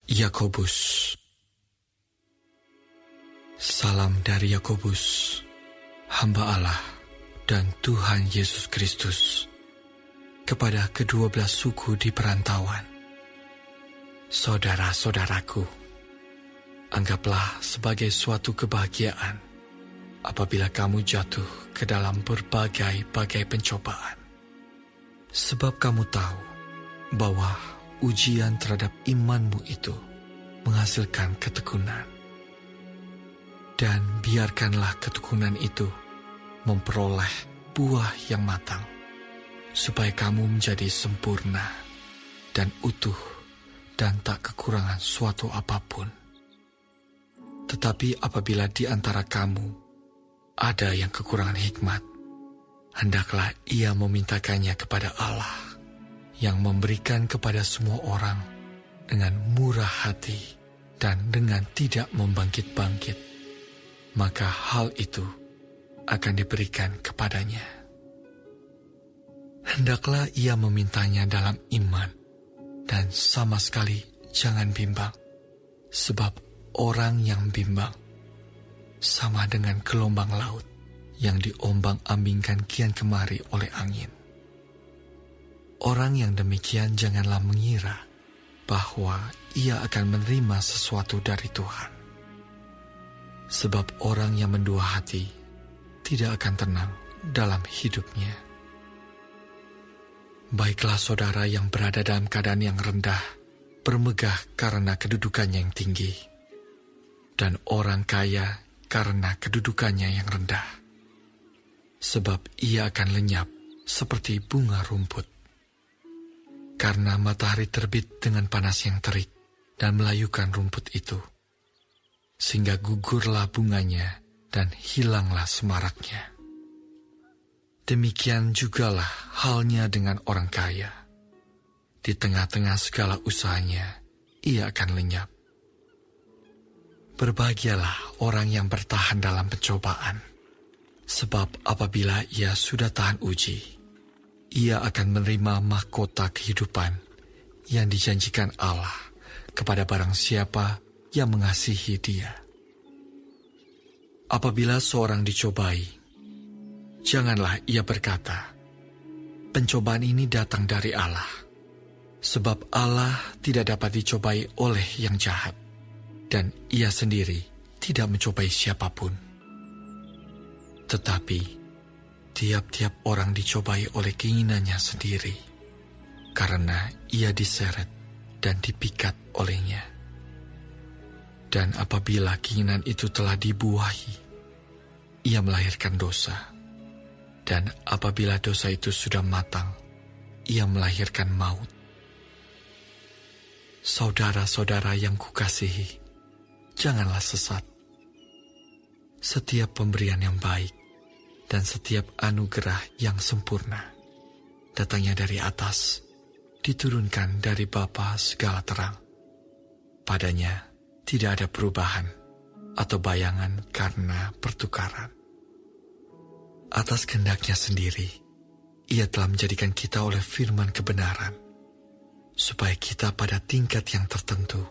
Yakobus. Salam dari Yakobus, hamba Allah dan Tuhan Yesus Kristus, kepada ke-12 suku di perantauan. Saudara-saudaraku, anggaplah sebagai suatu kebahagiaan apabila kamu jatuh ke dalam berbagai-bagai pencobaan. Sebab kamu tahu bahwa ujian terhadap imanmu itu menghasilkan ketekunan. Dan biarkanlah ketekunan itu memperoleh buah yang matang, supaya kamu menjadi sempurna dan utuh dan tak kekurangan suatu apapun. Tetapi apabila di antara kamu ada yang kekurangan hikmat, hendaklah ia memintakannya kepada Allah, yang memberikan kepada semua orang dengan murah hati dan dengan tidak membangkit-bangkit, maka hal itu akan diberikan kepadanya. Hendaklah ia memintanya dalam iman, dan sama sekali jangan bimbang, sebab orang yang bimbang sama dengan gelombang laut yang diombang-ambingkan kian kemari oleh angin. Orang yang demikian janganlah mengira bahwa ia akan menerima sesuatu dari Tuhan. Sebab orang yang mendua hati tidak akan tenang dalam hidupnya. Baiklah saudara yang berada dalam keadaan yang rendah, bermegah karena kedudukannya yang tinggi, dan orang kaya karena kedudukannya yang rendah. Sebab ia akan lenyap seperti bunga rumput. Karena matahari terbit dengan panas yang terik dan melayukan rumput itu, sehingga gugurlah bunganya dan hilanglah semaraknya. Demikian jugalah halnya dengan orang kaya. Di tengah-tengah segala usahanya, ia akan lenyap. Berbahagialah orang yang bertahan dalam pencobaan, sebab apabila ia sudah tahan uji, ia akan menerima mahkota kehidupan yang dijanjikan Allah kepada barang siapa yang mengasihi Dia. Apabila seorang dicobai, janganlah ia berkata, "Pencobaan ini datang dari Allah," sebab Allah tidak dapat dicobai oleh yang jahat, dan ia sendiri tidak mencobai siapapun. Tetapi tiap-tiap orang dicobai oleh keinginannya sendiri, karena ia diseret dan dipikat olehnya. Dan apabila keinginan itu telah dibuahi, ia melahirkan dosa. Dan apabila dosa itu sudah matang, ia melahirkan maut. Saudara-saudara yang kukasihi, janganlah sesat. Setiap pemberian yang baik dan setiap anugerah yang sempurna datangnya dari atas, diturunkan dari Bapa segala terang. Padanya tidak ada perubahan atau bayangan karena pertukaran. Atas kehendaknya sendiri, ia telah menjadikan kita oleh firman kebenaran, supaya kita pada tingkat yang tertentu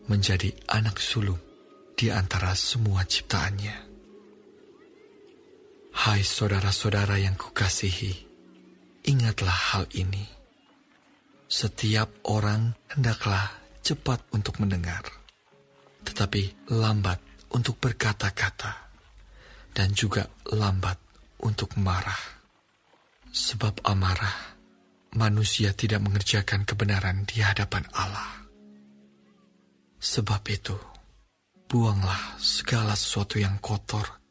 menjadi anak sulung di antara semua ciptaannya. Hai saudara-saudara yang kukasihi, ingatlah hal ini. Setiap orang hendaklah cepat untuk mendengar, tetapi lambat untuk berkata-kata, dan juga lambat untuk marah. Sebab amarah, manusia tidak mengerjakan kebenaran di hadapan Allah. Sebab itu, buanglah segala sesuatu yang kotor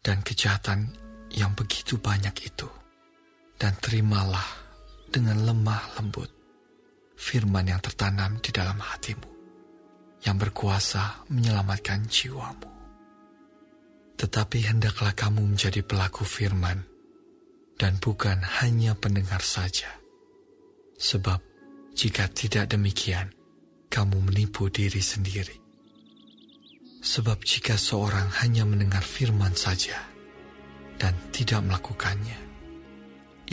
dan kejahatan yang begitu banyak itu, dan terimalah dengan lemah lembut firman yang tertanam di dalam hatimu, yang berkuasa menyelamatkan jiwamu. Tetapi hendaklah kamu menjadi pelaku firman, dan bukan hanya pendengar saja. Sebab jika tidak demikian, kamu menipu diri sendiri. Sebab jika seorang hanya mendengar firman saja dan tidak melakukannya,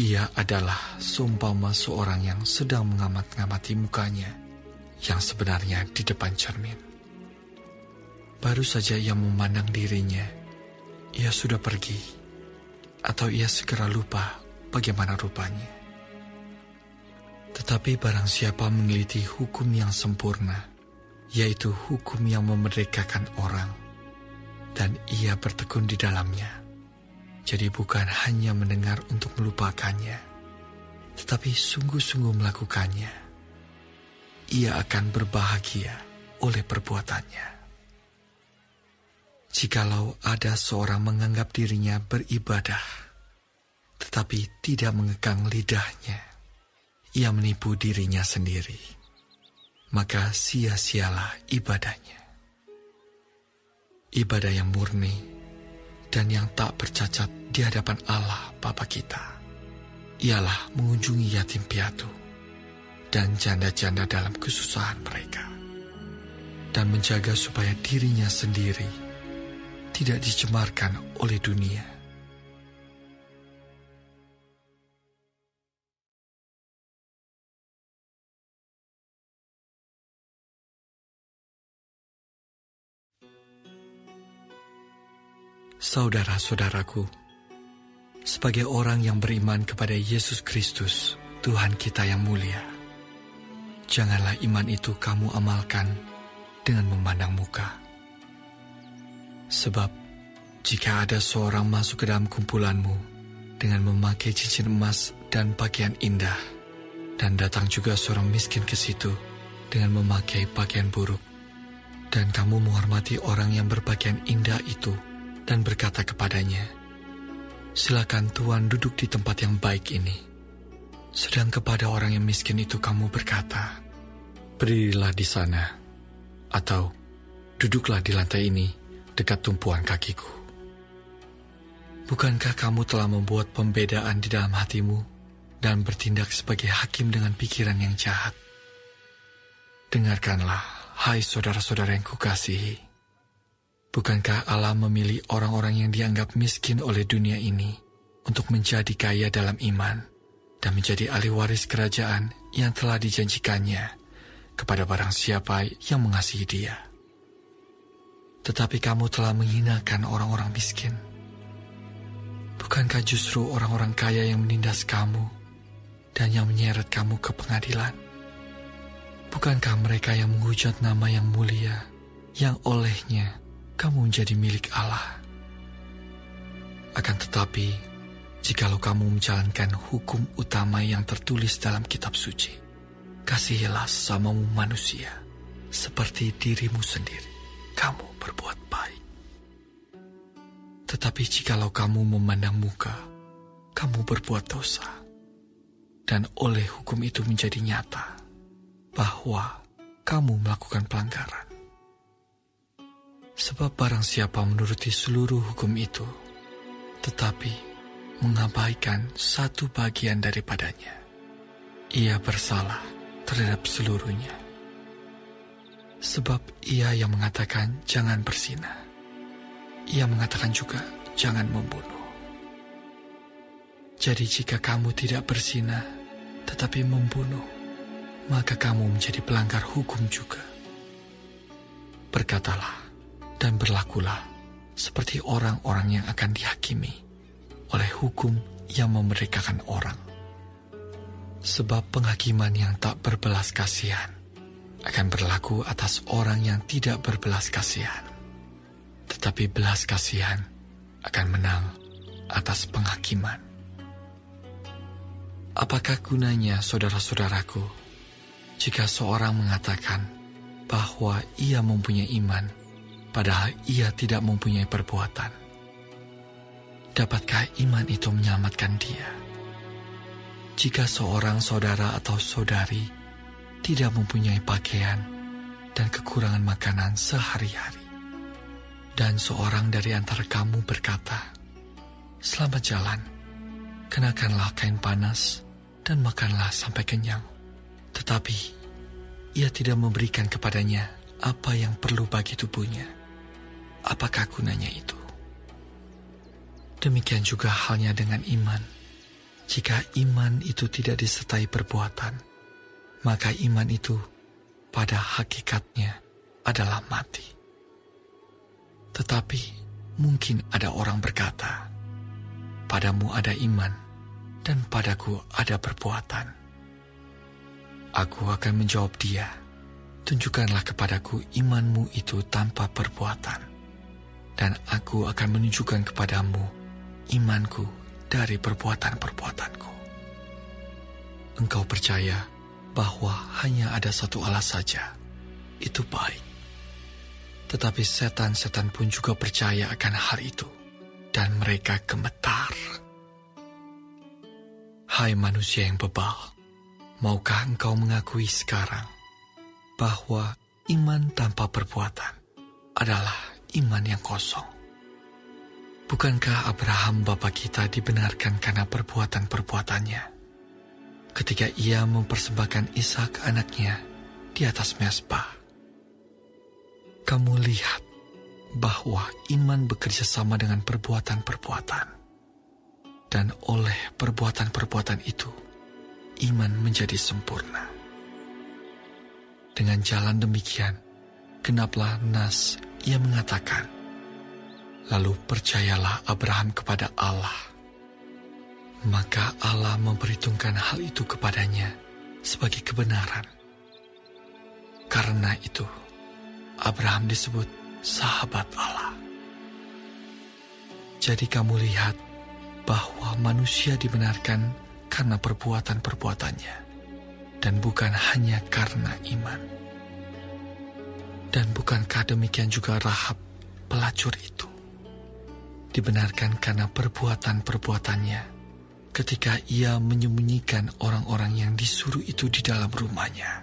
ia adalah seumpama seorang yang sedang mengamat-ngamati mukanya yang sebenarnya di depan cermin. Baru saja ia memandang dirinya, ia sudah pergi, atau ia segera lupa bagaimana rupanya. Tetapi barang siapa meneliti hukum yang sempurna, yaitu hukum yang memerdekakan orang, dan ia bertekun di dalamnya, jadi bukan hanya mendengar untuk melupakannya, tetapi sungguh-sungguh melakukannya, ia akan berbahagia oleh perbuatannya. Jikalau ada seorang menganggap dirinya beribadah, tetapi tidak mengekang lidahnya, ia menipu dirinya sendiri, maka sia-sialah ibadahnya. Ibadah yang murni dan yang tak bercacat di hadapan Allah Bapa kita ialah mengunjungi yatim piatu dan janda-janda dalam kesusahan mereka, dan menjaga supaya dirinya sendiri tidak dicemarkan oleh dunia. Saudara-saudaraku, sebagai orang yang beriman kepada Yesus Kristus, Tuhan kita yang mulia, janganlah iman itu kamu amalkan dengan memandang muka. Sebab, jika ada seorang masuk ke dalam kumpulanmu dengan memakai cincin emas dan pakaian indah, dan datang juga seorang miskin ke situ dengan memakai pakaian buruk, dan kamu menghormati orang yang berpakaian indah itu, dan berkata kepadanya, "Silakan Tuan duduk di tempat yang baik ini." Sedang kepada orang yang miskin itu kamu berkata, "Berdirilah di sana," atau "Duduklah di lantai ini, dekat tumpuan kakiku." Bukankah kamu telah membuat pembedaan di dalam hatimu dan bertindak sebagai hakim dengan pikiran yang jahat? Dengarkanlah, hai saudara-saudara yang kukasihi. Bukankah Allah memilih orang-orang yang dianggap miskin oleh dunia ini untuk menjadi kaya dalam iman dan menjadi ahli waris kerajaan yang telah dijanjikannya kepada barang siapa yang mengasihi Dia? Tetapi kamu telah menghinakan orang-orang miskin. Bukankah justru orang-orang kaya yang menindas kamu dan yang menyeret kamu ke pengadilan? Bukankah mereka yang menghujat nama yang mulia, yang olehnya kamu menjadi milik Allah? Akan tetapi, jikalau kamu menjalankan hukum utama yang tertulis dalam kitab suci, kasihilah sesamamu manusia seperti dirimu sendiri, kamu berbuat baik. Tetapi jikalau kamu memandang muka, kamu berbuat dosa, dan oleh hukum itu menjadi nyata bahwa kamu melakukan pelanggaran. Sebab barang siapa menuruti seluruh hukum itu, tetapi mengabaikan satu bagian daripadanya, ia bersalah terhadap seluruhnya. Sebab ia yang mengatakan jangan berzina, ia mengatakan juga jangan membunuh. Jadi jika kamu tidak berzina, tetapi membunuh, maka kamu menjadi pelanggar hukum juga. Berkatalah dan berlakulah seperti orang-orang yang akan dihakimi oleh hukum yang memerdekakan orang. Sebab penghakiman yang tak berbelas kasihan akan berlaku atas orang yang tidak berbelas kasihan, tetapi belas kasihan akan menang atas penghakiman. Apakah gunanya, saudara-saudaraku, jika seorang mengatakan bahwa ia mempunyai iman, padahal ia tidak mempunyai perbuatan? Dapatkah iman itu menyelamatkan dia? Jika seorang saudara atau saudari tidak mempunyai pakaian dan kekurangan makanan sehari-hari, dan seorang dari antara kamu berkata, "Selamat jalan, kenakanlah kain panas dan makanlah sampai kenyang," tetapi ia tidak memberikan kepadanya apa yang perlu bagi tubuhnya, apakah gunanya itu? Demikian juga halnya dengan iman. Jika iman itu tidak disertai perbuatan, maka iman itu pada hakikatnya adalah mati. Tetapi mungkin ada orang berkata, padamu ada iman dan padaku ada perbuatan. Aku akan menjawab dia, tunjukkanlah kepadaku imanmu itu tanpa perbuatan, dan aku akan menunjukkan kepadamu imanku dari perbuatan-perbuatanku. Engkau percaya bahwa hanya ada satu Allah saja, itu baik. Tetapi setan-setan pun juga percaya akan hal itu, dan mereka gemetar. Hai manusia yang bebal, maukah engkau mengakui sekarang bahwa iman tanpa perbuatan adalah iman yang kosong? Bukankah Abraham bapa kita dibenarkan karena perbuatan-perbuatannya ketika ia mempersembahkan Ishak anaknya di atas mezbah? Kamu lihat bahwa iman bekerja sama dengan perbuatan-perbuatan, dan oleh perbuatan-perbuatan itu iman menjadi sempurna. Dengan jalan demikian, genaplah nas ia mengatakan, lalu percayalah Abraham kepada Allah. Maka Allah memperhitungkan hal itu kepadanya sebagai kebenaran. Karena itu, Abraham disebut sahabat Allah. Jadi kamu lihat bahwa manusia dibenarkan karena perbuatan-perbuatannya, dan bukan hanya karena iman. Dan bukankah demikian juga Rahab, pelacur itu, dibenarkan karena perbuatan-perbuatannya ketika ia menyembunyikan orang-orang yang disuruh itu di dalam rumahnya,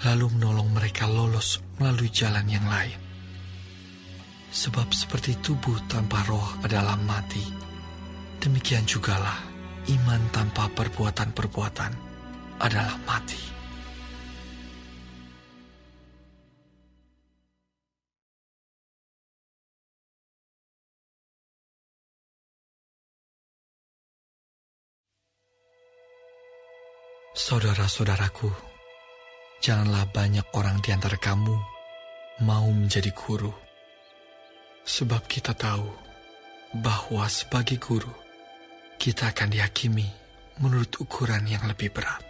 lalu menolong mereka lolos melalui jalan yang lain. Sebab seperti tubuh tanpa roh adalah mati, demikian jugalah iman tanpa perbuatan-perbuatan adalah mati. Saudara-saudaraku, janganlah banyak orang di antara kamu mau menjadi guru. Sebab kita tahu bahwa sebagai guru, kita akan dihakimi menurut ukuran yang lebih berat.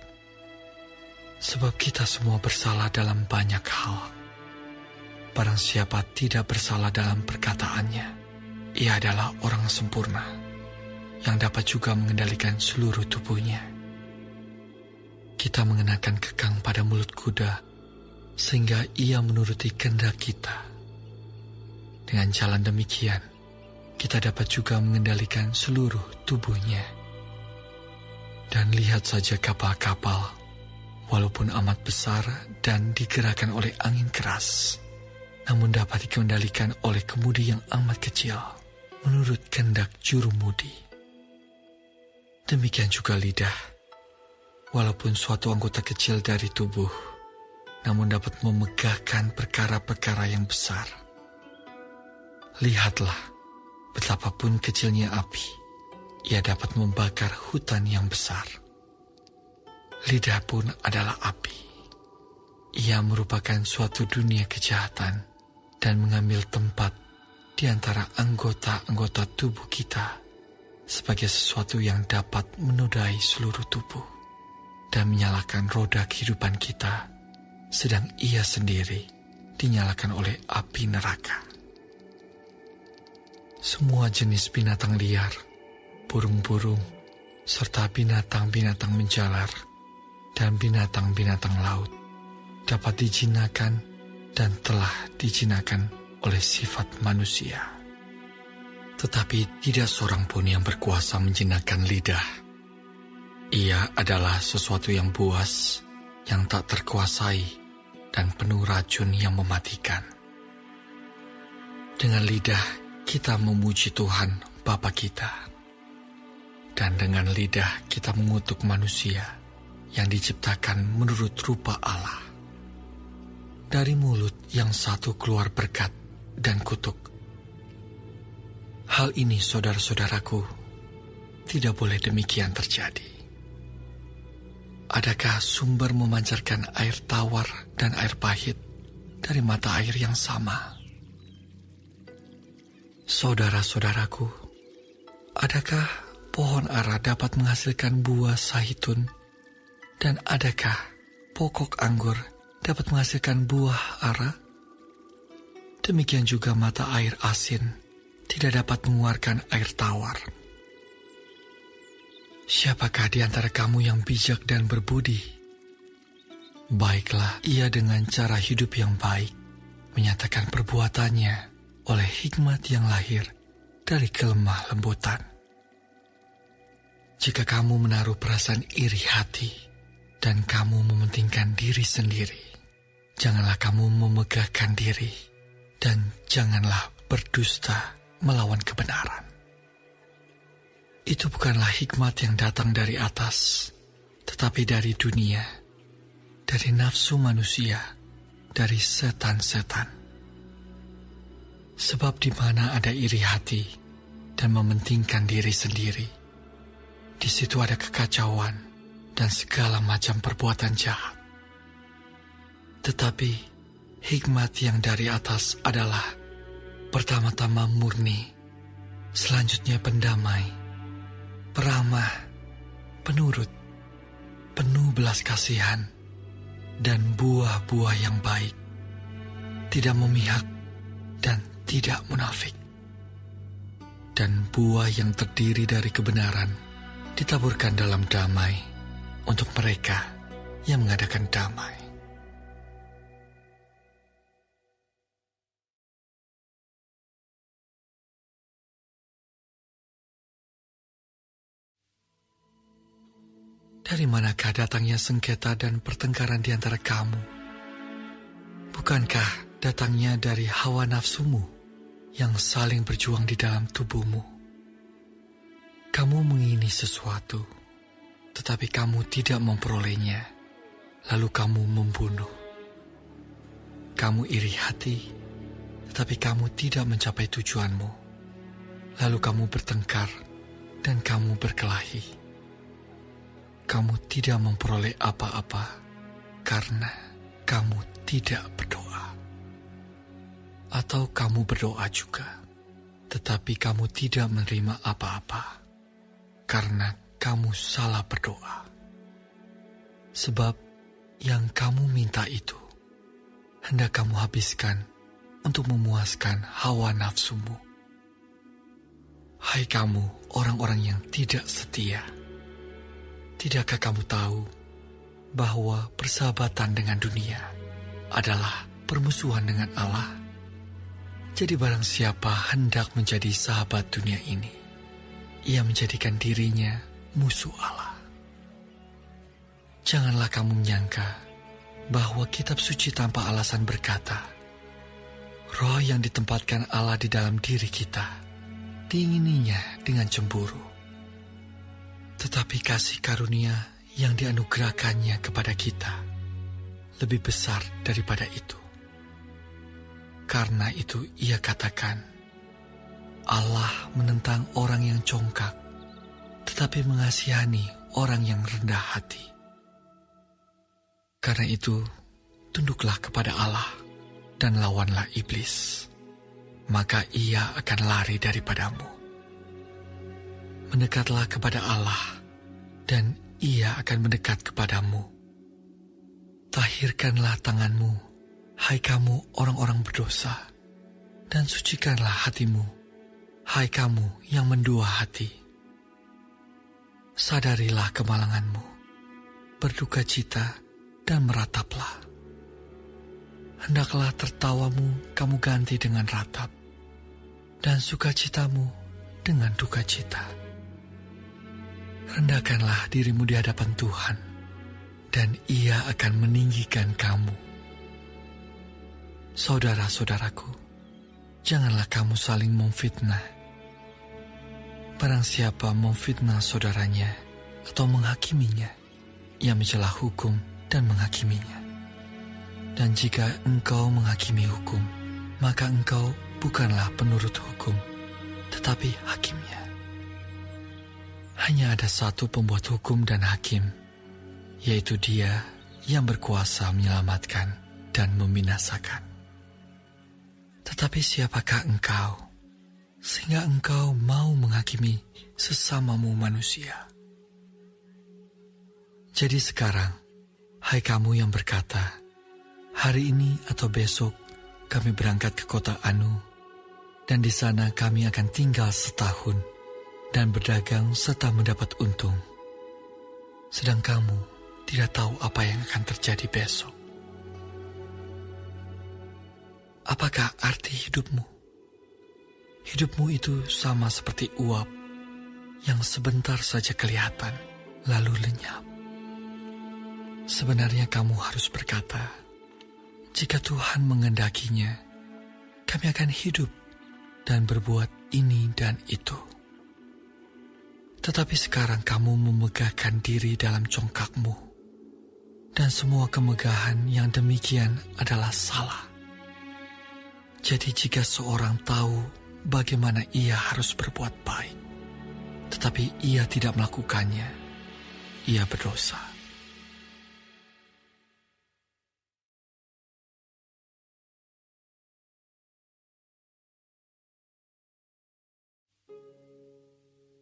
Sebab kita semua bersalah dalam banyak hal. Barang siapa tidak bersalah dalam perkataannya, ia adalah orang sempurna, yang dapat juga mengendalikan seluruh tubuhnya. Kita mengenakan kekang pada mulut kuda, sehingga ia menuruti kehendak kita. Dengan jalan demikian, kita dapat juga mengendalikan seluruh tubuhnya. Dan lihat saja kapal-kapal, walaupun amat besar dan digerakkan oleh angin keras, namun dapat dikendalikan oleh kemudi yang amat kecil, menurut kehendak jurumudi. Demikian juga lidah, walaupun suatu anggota kecil dari tubuh, namun dapat memegahkan perkara-perkara yang besar. Lihatlah, betapapun kecilnya api, ia dapat membakar hutan yang besar. Lidah pun adalah api. Ia merupakan suatu dunia kejahatan dan mengambil tempat di antara anggota-anggota tubuh kita sebagai sesuatu yang dapat menodai seluruh tubuh dan menyalakan roda kehidupan kita, sedang ia sendiri dinyalakan oleh api neraka. Semua jenis binatang liar, burung-burung, serta binatang-binatang menjalar, dan binatang-binatang laut dapat dijinakan dan telah dijinakan oleh sifat manusia. Tetapi tidak seorang pun yang berkuasa menjinakkan lidah. Ia adalah sesuatu yang buas, yang tak terkuasai, dan penuh racun yang mematikan. Dengan lidah kita memuji Tuhan Bapa kita, dan dengan lidah kita mengutuk manusia yang diciptakan menurut rupa Allah. Dari mulut yang satu keluar berkat dan kutuk. Hal ini, saudara-saudaraku, tidak boleh demikian terjadi. Adakah sumber memancarkan air tawar dan air pahit dari mata air yang sama? Saudara-saudaraku, adakah pohon ara dapat menghasilkan buah zaitun? Dan adakah pokok anggur dapat menghasilkan buah ara? Demikian juga mata air asin tidak dapat mengeluarkan air tawar. Siapakah di antara kamu yang bijak dan berbudi? Baiklah ia dengan cara hidup yang baik, menyatakan perbuatannya oleh hikmat yang lahir dari kelemah lembutan. Jika kamu menaruh perasaan iri hati dan kamu mementingkan diri sendiri, janganlah kamu memegahkan diri dan janganlah berdusta melawan kebenaran. Itu bukanlah hikmat yang datang dari atas, tetapi dari dunia, dari nafsu manusia, dari setan-setan. Sebab di mana ada iri hati dan mementingkan diri sendiri, di situ ada kekacauan dan segala macam perbuatan jahat. Tetapi hikmat yang dari atas adalah pertama-tama murni, selanjutnya pendamai, peramah, penurut, penuh belas kasihan, dan buah-buah yang baik, tidak memihak dan tidak munafik. Dan buah yang terdiri dari kebenaran ditaburkan dalam damai untuk mereka yang mengadakan damai. Dari manakah datangnya sengketa dan pertengkaran di antara kamu? Bukankah datangnya dari hawa nafsumu yang saling berjuang di dalam tubuhmu? Kamu mengingini sesuatu, tetapi kamu tidak memperolehnya, lalu kamu membunuh. Kamu iri hati, tetapi kamu tidak mencapai tujuanmu, lalu kamu bertengkar dan kamu berkelahi. Kamu tidak memperoleh apa-apa karena kamu tidak berdoa. Atau kamu berdoa juga, tetapi kamu tidak menerima apa-apa karena kamu salah berdoa. Sebab yang kamu minta itu hendak kamu habiskan untuk memuaskan hawa nafsumu. Hai kamu orang-orang yang tidak setia, tidakkah kamu tahu bahwa persahabatan dengan dunia adalah permusuhan dengan Allah? Jadi barang siapa hendak menjadi sahabat dunia ini, ia menjadikan dirinya musuh Allah. Janganlah kamu menyangka bahwa kitab suci tanpa alasan berkata, roh yang ditempatkan Allah di dalam diri kita, diingininya dengan cemburu. Tetapi kasih karunia yang dianugerahkannya kepada kita lebih besar daripada itu. Karena itu ia katakan, Allah menentang orang yang congkak, tetapi mengasihani orang yang rendah hati. Karena itu, tunduklah kepada Allah dan lawanlah iblis, maka ia akan lari daripadamu. Mendekatlah kepada Allah, dan ia akan mendekat kepadamu. Tahirkanlah tanganmu, hai kamu orang-orang berdosa, dan sucikanlah hatimu, hai kamu yang mendua hati. Sadarilah kemalanganmu, berduka cita, dan merataplah. Hendaklah tertawamu kamu ganti dengan ratap, dan sukacitamu dengan duka cita. Rendahkanlah dirimu di hadapan Tuhan, dan ia akan meninggikan kamu. Saudara-saudaraku, janganlah kamu saling memfitnah. Barang siapa memfitnah saudaranya atau menghakiminya, ia mencela hukum dan menghakiminya. Dan jika engkau menghakimi hukum, maka engkau bukanlah penurut hukum, tetapi hakimnya. Hanya ada satu pembuat hukum dan hakim, yaitu Dia yang berkuasa menyelamatkan dan membinasakan. Tetapi siapakah engkau, sehingga engkau mau menghakimi sesamamu manusia? Jadi sekarang, hai kamu yang berkata, hari ini atau besok kami berangkat ke kota Anu, dan di sana kami akan tinggal setahun dan berdagang serta mendapat untung. Sedang kamu tidak tahu apa yang akan terjadi besok. Apakah arti hidupmu? Hidupmu itu sama seperti uap yang sebentar saja kelihatan, lalu lenyap. Sebenarnya kamu harus berkata, jika Tuhan mengendakinya, kami akan hidup dan berbuat ini dan itu. Tetapi sekarang kamu memegahkan diri dalam congkakmu, dan semua kemegahan yang demikian adalah salah. Jadi jika seorang tahu bagaimana ia harus berbuat baik, tetapi ia tidak melakukannya, ia berdosa.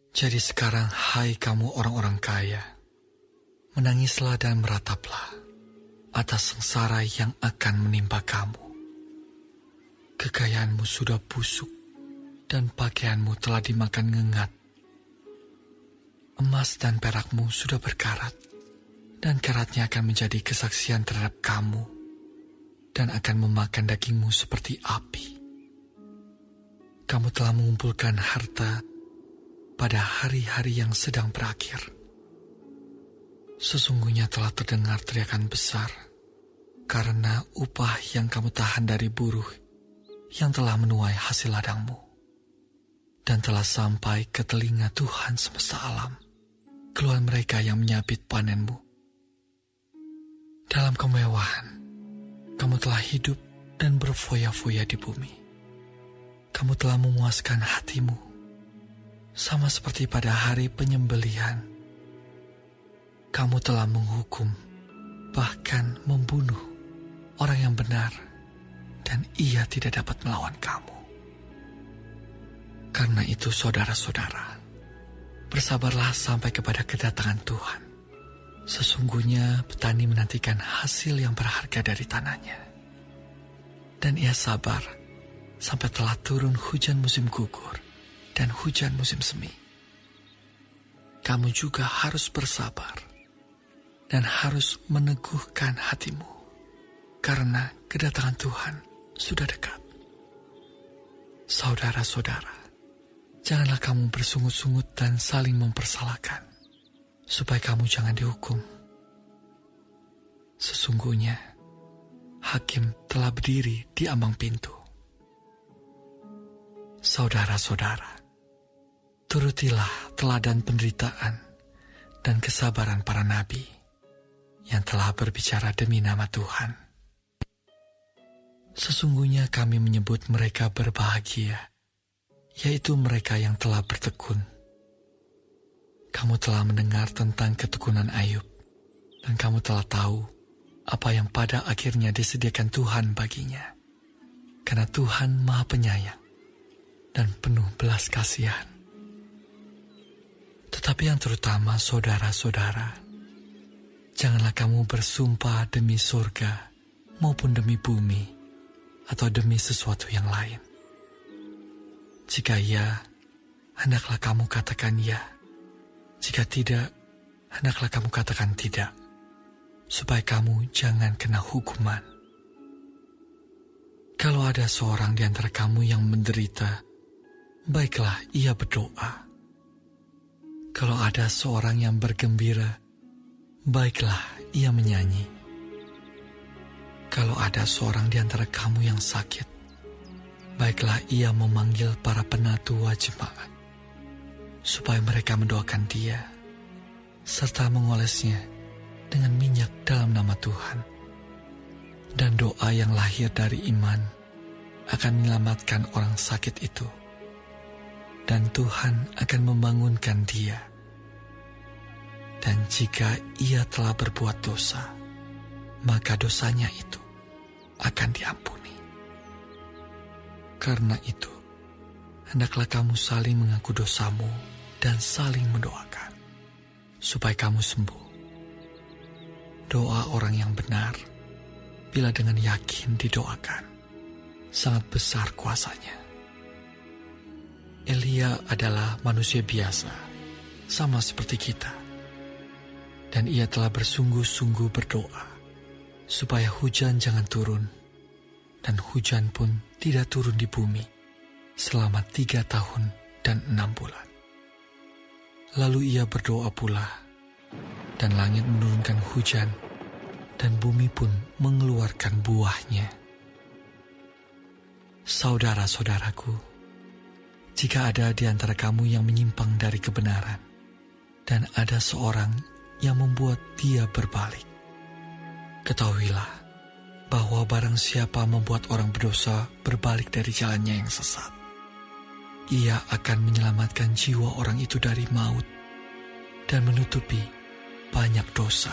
Jadi sekarang, hai kamu orang-orang kaya, menangislah dan merataplah atas sengsara yang akan menimpa kamu. Kekayaanmu sudah busuk, dan pakaianmu telah dimakan ngengat. Emas dan perakmu sudah berkarat, dan karatnya akan menjadi kesaksian terhadap kamu, dan akan memakan dagingmu seperti api. Kamu telah mengumpulkan harta pada hari-hari yang sedang berakhir. Sesungguhnya telah terdengar teriakan besar karena upah yang kamu tahan dari buruh yang telah menuai hasil ladangmu, dan telah sampai ke telinga Tuhan semesta alam, keluhan mereka yang menyabit panenmu. Dalam kemewahan, kamu telah hidup dan berfoya-foya di bumi. Kamu telah memuaskan hatimu, sama seperti pada hari penyembelihan. Kamu telah menghukum, bahkan membunuh orang yang benar, dan ia tidak dapat melawan kamu. Karena itu saudara-saudara, bersabarlah sampai kepada kedatangan Tuhan. Sesungguhnya petani menantikan hasil yang berharga dari tanahnya, dan ia sabar sampai telah turun hujan musim gugur dan hujan musim semi. Kamu juga harus bersabar dan harus meneguhkan hatimu, karena kedatangan Tuhan sudah dekat. Saudara-saudara, janganlah kamu bersungut-sungut dan saling mempersalahkan, supaya kamu jangan dihukum. Sesungguhnya, hakim telah berdiri di ambang pintu. Saudara-saudara, turutilah teladan penderitaan dan kesabaran para nabi yang telah berbicara demi nama Tuhan. Sesungguhnya kami menyebut mereka berbahagia, yaitu mereka yang telah bertekun. Kamu telah mendengar tentang ketekunan Ayub, dan kamu telah tahu apa yang pada akhirnya disediakan Tuhan baginya. Karena Tuhan Maha Penyayang dan penuh belas kasihan. Tetapi yang terutama, saudara-saudara, janganlah kamu bersumpah demi surga maupun demi bumi atau demi sesuatu yang lain. Jika ya, hendaklah kamu katakan ya. Jika tidak, hendaklah kamu katakan tidak, supaya kamu jangan kena hukuman. Kalau ada seorang di antara kamu yang menderita, baiklah ia berdoa. Kalau ada seorang yang bergembira, baiklah ia menyanyi. Kalau ada seorang di antara kamu yang sakit, baiklah ia memanggil para penatua jemaat, supaya mereka mendoakan dia, serta mengolesnya dengan minyak dalam nama Tuhan. Dan doa yang lahir dari iman akan menyelamatkan orang sakit itu, dan Tuhan akan membangunkan dia. Dan jika ia telah berbuat dosa, maka dosanya itu akan diampuni. Karena itu, hendaklah kamu saling mengaku dosamu dan saling mendoakan, supaya kamu sembuh. Doa orang yang benar, bila dengan yakin didoakan, sangat besar kuasanya. Elia adalah manusia biasa, sama seperti kita. Dan ia telah bersungguh-sungguh berdoa, supaya hujan jangan turun, dan hujan pun tidak turun di bumi selama 3 tahun dan 6 bulan. Lalu ia berdoa pula, dan langit menurunkan hujan, dan bumi pun mengeluarkan buahnya. Saudara-saudaraku, jika ada di antara kamu yang menyimpang dari kebenaran, dan ada seorang yang membuat dia berbalik, ketahuilah bahwa barang siapa membuat orang berdosa berbalik dari jalannya yang sesat, ia akan menyelamatkan jiwa orang itu dari maut dan menutupi banyak dosa.